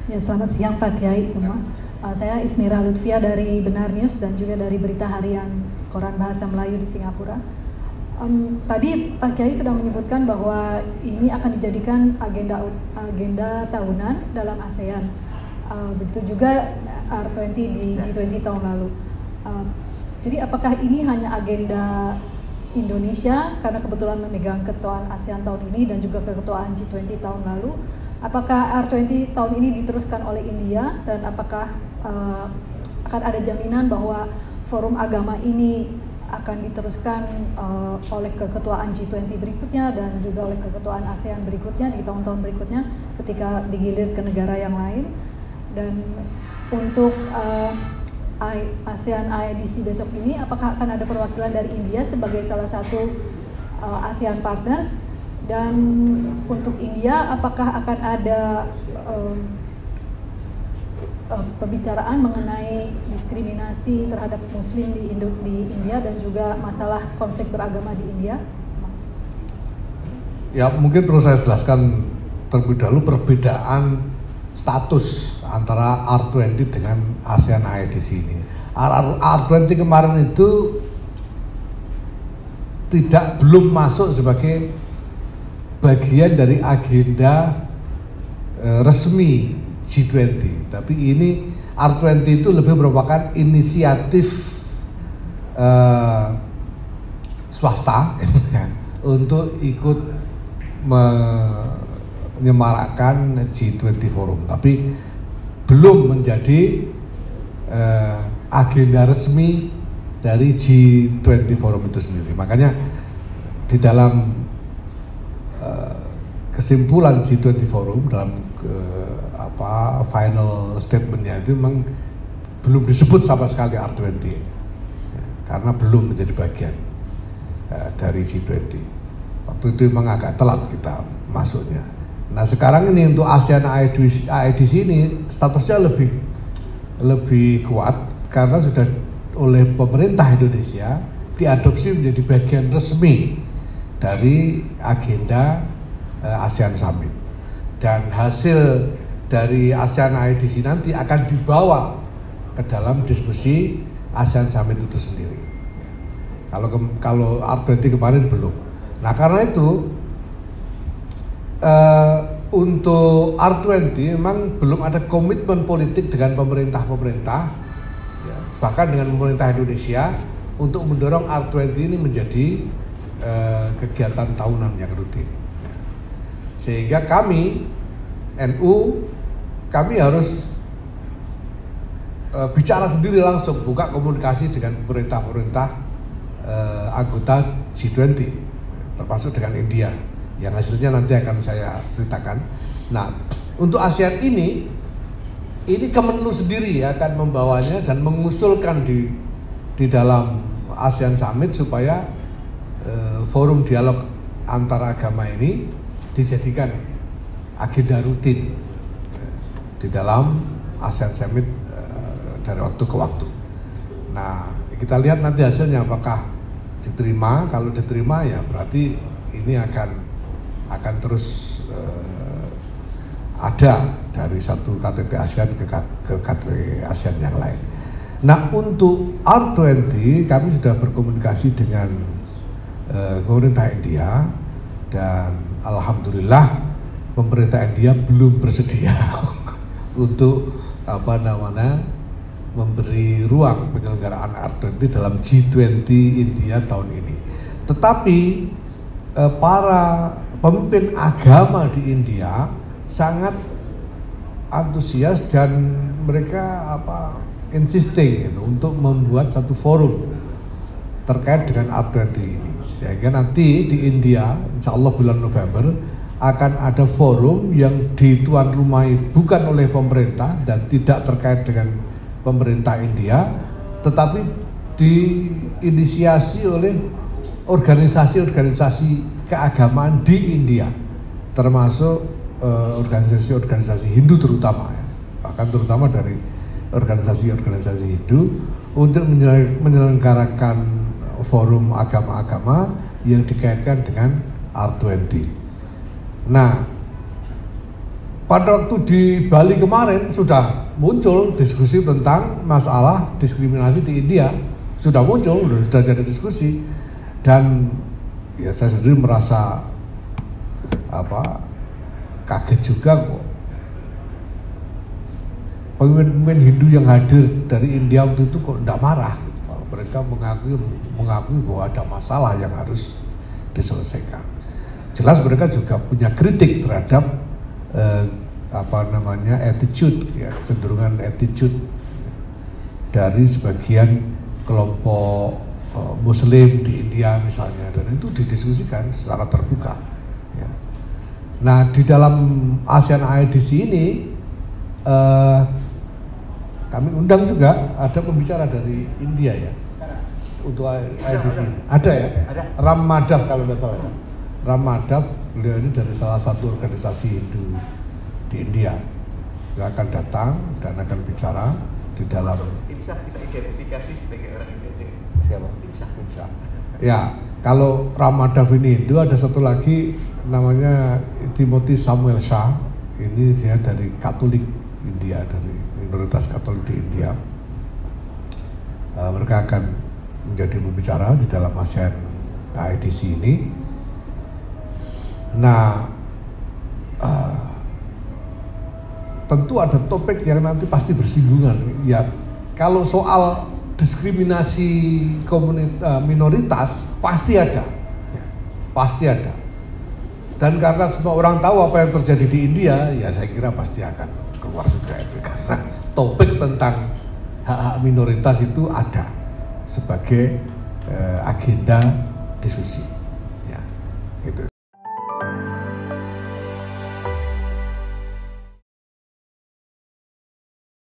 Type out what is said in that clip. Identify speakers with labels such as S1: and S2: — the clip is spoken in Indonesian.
S1: Ya, selamat siang Pak Kiai semua. Saya Ismira Lutfia dari Benar News dan juga dari Berita Harian Koran Bahasa Melayu di Singapura. Tadi Pak Kiai sudah menyebutkan bahwa ini akan dijadikan agenda tahunan dalam ASEAN. Begitu juga R20 di G20 tahun lalu. Jadi apakah ini hanya agenda Indonesia karena kebetulan memegang ketuaan ASEAN tahun ini dan juga keketuaan G20 tahun lalu? Apakah R20 tahun ini diteruskan oleh India dan apakah akan ada jaminan bahwa forum agama ini akan diteruskan oleh keketuaan G20 berikutnya dan juga oleh keketuaan ASEAN berikutnya di tahun-tahun berikutnya ketika digilir ke negara yang lain? Dan untuk ASEAN IADC besok ini apakah akan ada perwakilan dari India sebagai salah satu ASEAN partners? Dan untuk India, apakah akan ada pembicaraan mengenai diskriminasi terhadap Muslim di India dan juga masalah konflik beragama di India?
S2: Ya, mungkin perlu saya jelaskan terlebih dahulu perbedaan status antara R20 dengan ASEAN IADC ini. R20 kemarin itu belum masuk sebagai bagian dari agenda resmi G20, tapi ini R20 itu lebih merupakan inisiatif swasta untuk ikut menyemarakkan G20 forum, tapi belum menjadi agenda resmi dari G20 forum itu sendiri. Makanya di dalam kesimpulan G20 forum dalam final statementnya itu memang belum disebut sama sekali R20 karena belum menjadi bagian dari G20. Waktu itu memang agak telat kita masuknya. Nah sekarang ini untuk ASEAN IADC ini statusnya lebih kuat karena sudah oleh pemerintah Indonesia diadopsi menjadi bagian resmi dari agenda ASEAN Summit, dan hasil dari ASEAN IADC nanti akan dibawa ke dalam diskusi ASEAN Summit itu sendiri. Kalau R20 kemarin belum. Nah karena itu untuk R20 memang belum ada komitmen politik dengan pemerintah, ya, bahkan dengan pemerintah Indonesia untuk mendorong R20 ini menjadi kegiatan tahunan yang rutin. Sehingga kami NU harus bicara sendiri langsung, buka komunikasi dengan pemerintah anggota G20 termasuk dengan India yang hasilnya nanti akan saya ceritakan. Nah untuk ASEAN ini Kemenlu sendiri akan membawanya dan mengusulkan di dalam ASEAN Summit supaya forum dialog antara agama ini dijadikan agenda rutin di dalam ASEAN Summit dari waktu ke waktu. Nah, kita lihat nanti hasilnya apakah diterima. Kalau diterima ya berarti ini akan terus ada dari satu KTT ASEAN ke KTT ASEAN yang lain. Nah, untuk R20 kami sudah berkomunikasi dengan pemerintah India dan alhamdulillah pemerintah India belum bersedia untuk memberi ruang penyelenggaraan R20 dalam G20 India tahun ini. Tetapi para pemimpin agama di India sangat antusias dan mereka insisting untuk membuat satu forum terkait dengan R20 ini. Sehingga nanti di India, insya Allah bulan November, akan ada forum yang dituan rumahi bukan oleh pemerintah dan tidak terkait dengan pemerintah India, tetapi diinisiasi oleh organisasi-organisasi keagamaan di India, termasuk organisasi-organisasi Hindu terutama, bahkan terutama dari organisasi-organisasi Hindu untuk menyelenggarakan forum agama-agama yang dikaitkan dengan R20. Nah, pada waktu di Bali kemarin sudah muncul diskusi tentang masalah diskriminasi di India, sudah muncul, sudah jadi diskusi, dan ya saya sendiri merasa kaget juga kok. Pemimpin Hindu yang hadir dari India waktu itu kok tidak marah. Mereka mengakui bahwa ada masalah yang harus diselesaikan. Jelas mereka juga punya kritik terhadap attitude, ya, kecenderungan attitude dari sebagian kelompok Muslim di India misalnya, dan itu didiskusikan secara terbuka. Ya. Nah, di dalam ASEAN IDC ini kami undang juga ada pembicara dari India ya untuk IDC. Ada ya? Ada. Ram Madhav kalau tidak salah. Ya. Ram Madhav, beliau ini dari salah satu organisasi Hindu di India. Dia akan datang dan akan bicara di dalam.
S3: Bisa kita identifikasi sebagai orang India.
S2: Siapa? Bisa. Ya, kalau Ram Madhav ini Hindu, ada satu lagi namanya Timothy Samuel Shah. Ini dia dari Katolik India, dari minoritas Katolik di India. Mereka akan menjadi pembicara di dalam ASEAN IDC ini. Nah, tentu ada topik yang nanti pasti bersinggungan. Ya, kalau soal diskriminasi minoritas pasti ada, pasti ada. Dan karena semua orang tahu apa yang terjadi di India, ya saya kira pasti akan keluar juga itu. Karena topik tentang hak-hak minoritas itu ada sebagai agenda diskusi.